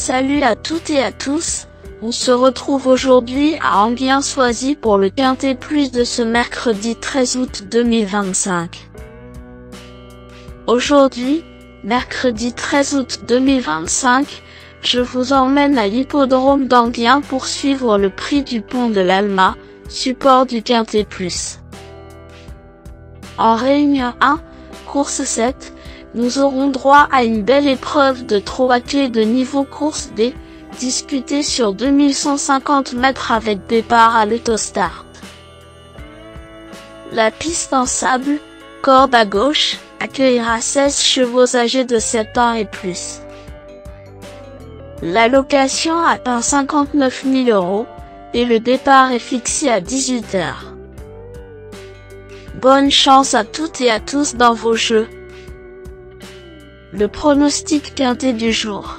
Salut à toutes et à tous, on se retrouve aujourd'hui à Enghien-Soisy pour le Quintet Plus de ce mercredi 13 août 2025. Aujourd'hui, mercredi 13 août 2025, je vous emmène à l'hippodrome d'Enghien pour suivre le prix du pont de l'Alma, support du Quintet Plus. En réunion 1, course 7, nous aurons droit à une belle épreuve de 3 clés de niveau course D, disputée sur 2150 mètres avec départ à l'autostart. La piste en sable, corde à gauche, accueillera 16 chevaux âgés de 7 ans et plus. La location atteint 59 000 € et le départ est fixé à 18 h. Bonne chance à toutes et à tous dans vos jeux. Le pronostic quintet du jour.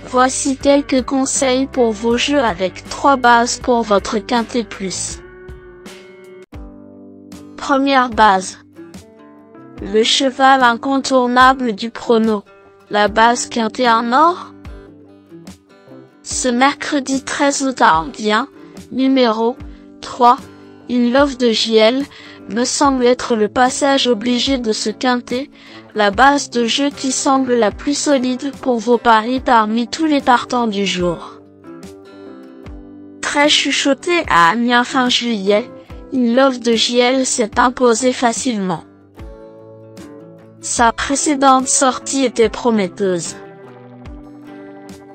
Voici quelques conseils pour vos jeux avec 3 bases pour votre quintet plus. Première base. Le cheval incontournable du prono. La base quintet en or. Ce mercredi 13 août à Enghien, numéro 3, In Love de JL, me semble être le passage obligé de ce quintet, la base de jeu qui semble la plus solide pour vos paris parmi tous les partants du jour. Très chuchoté à Amiens fin juillet, In Love de JL s'est imposé facilement. Sa précédente sortie était prometteuse.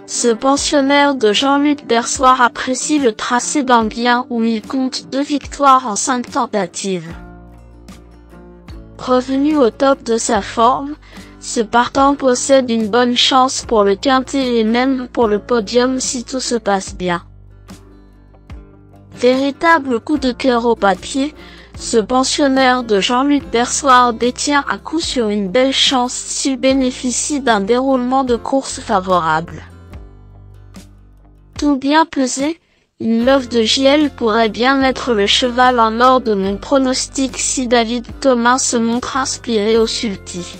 Ce pensionnaire de Jean-Luc Bersoir apprécie le tracé d'Enghien où il compte 2 victoires en 5 tentatives. Revenu au top de sa forme, ce partant possède une bonne chance pour le quintet et même pour le podium si tout se passe bien. Véritable coup de cœur au papier, ce pensionnaire de Jean-Luc Bersoir détient à coup sûr une belle chance s'il bénéficie d'un déroulement de course favorable. Tout bien pesé, In Love de JL pourrait bien être le cheval en or de mon pronostic si David Thomas se montre inspiré au sulky.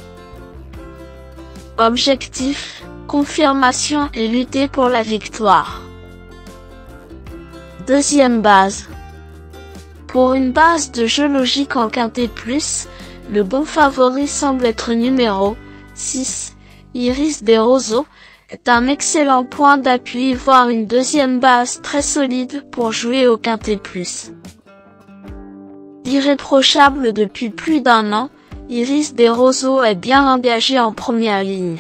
Objectif, confirmation et lutter pour la victoire. Deuxième base. Pour une base de jeu logique en quintet plus, le bon favori semble être numéro 6, Iris des Roseaux, est un excellent point d'appui voire une deuxième base très solide pour jouer au quintet plus. Irréprochable depuis plus d'1 an, Iris des Roseaux est bien engagée en première ligne.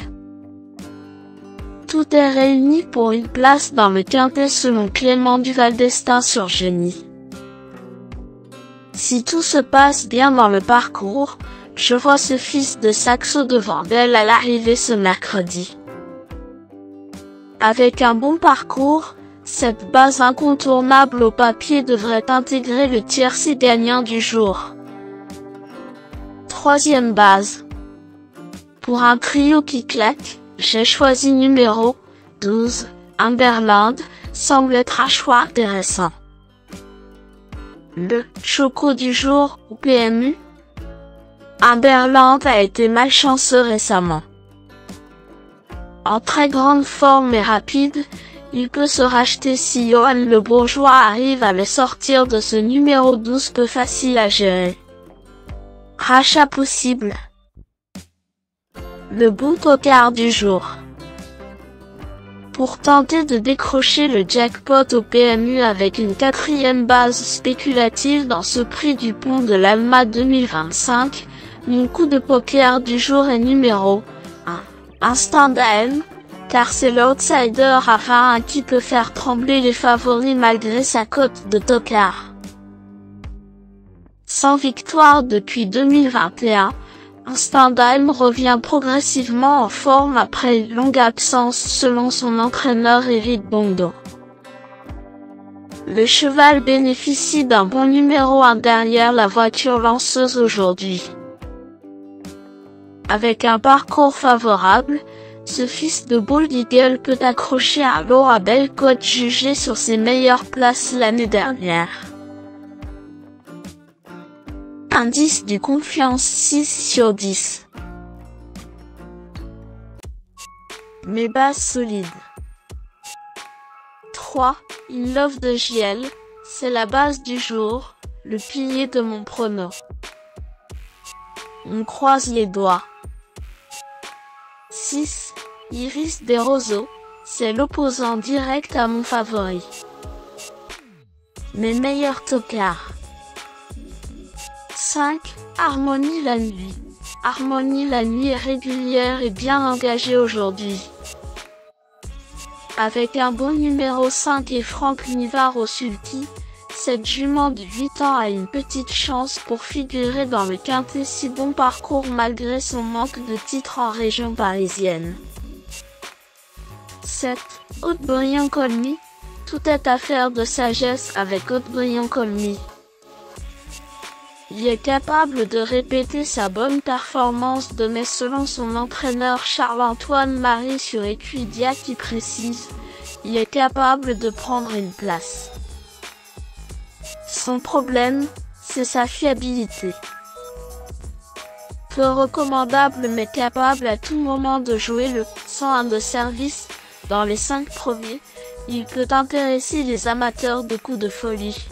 Tout est réuni pour une place dans le quintet selon Clément Duval d'Estaing sur Genie. Si tout se passe bien dans le parcours, je vois ce fils de Saxo devant d'elle à l'arrivée ce mercredi. Avec un bon parcours, cette base incontournable au papier devrait intégrer le tiercé gagnant du jour. Troisième base. Pour un trio qui claque, j'ai choisi numéro 12, Humberland, semble être un choix intéressant. Le choco du jour au PMU. Humberland a été malchanceux récemment. En très grande forme et rapide, il peut se racheter si Johan Le Bourgeois arrive à le sortir de ce numéro 12 peu facile à gérer. Rachat possible. Le bon tocard du jour. Pour tenter de décrocher le jackpot au PMU avec une 4e base spéculative dans ce prix du pont de l'Alma 2025, mon coup de poker du jour est numéro 1. Instant d'AM, car c'est l'outsider à qui peut faire trembler les favoris malgré sa cote de tocard. Sans victoire depuis 2021, Instant d'AM revient progressivement en forme après une longue absence selon son entraîneur Eric Bondo. Le cheval bénéficie d'un bon numéro 1 derrière la voiture lanceuse aujourd'hui. Avec un parcours favorable, ce fils de Bold Eagle peut accrocher un lot à belle cote jugé sur ses meilleures places l'année dernière. Indice du confiance 6 sur 10. Mes bases solides. 3. In Love de JL, c'est la base du jour, le pilier de mon prono. On croise les doigts. 6. Iris des Roseaux, c'est l'opposant direct à mon favori. Mes meilleurs tocards. 5. Harmonie la nuit. Harmonie la nuit est régulière et bien engagée aujourd'hui. Avec un bon numéro 5 et Franck Nivard au sulky, cette jument de 8 ans a une petite chance pour figurer dans le quintet si bon parcours malgré son manque de titres en région parisienne. 7. Haute-Briand-Colmy. Tout est affaire de sagesse avec Haute-Briand-Colmy. Il est capable de répéter sa bonne performance de mai selon son entraîneur Charles-Antoine Marie sur Equidia qui précise, il est capable de prendre une place. Son problème, c'est sa fiabilité. Peu recommandable mais capable à tout moment de jouer le 101 de service, dans les 5 premiers, il peut intéresser les amateurs de coups de folie.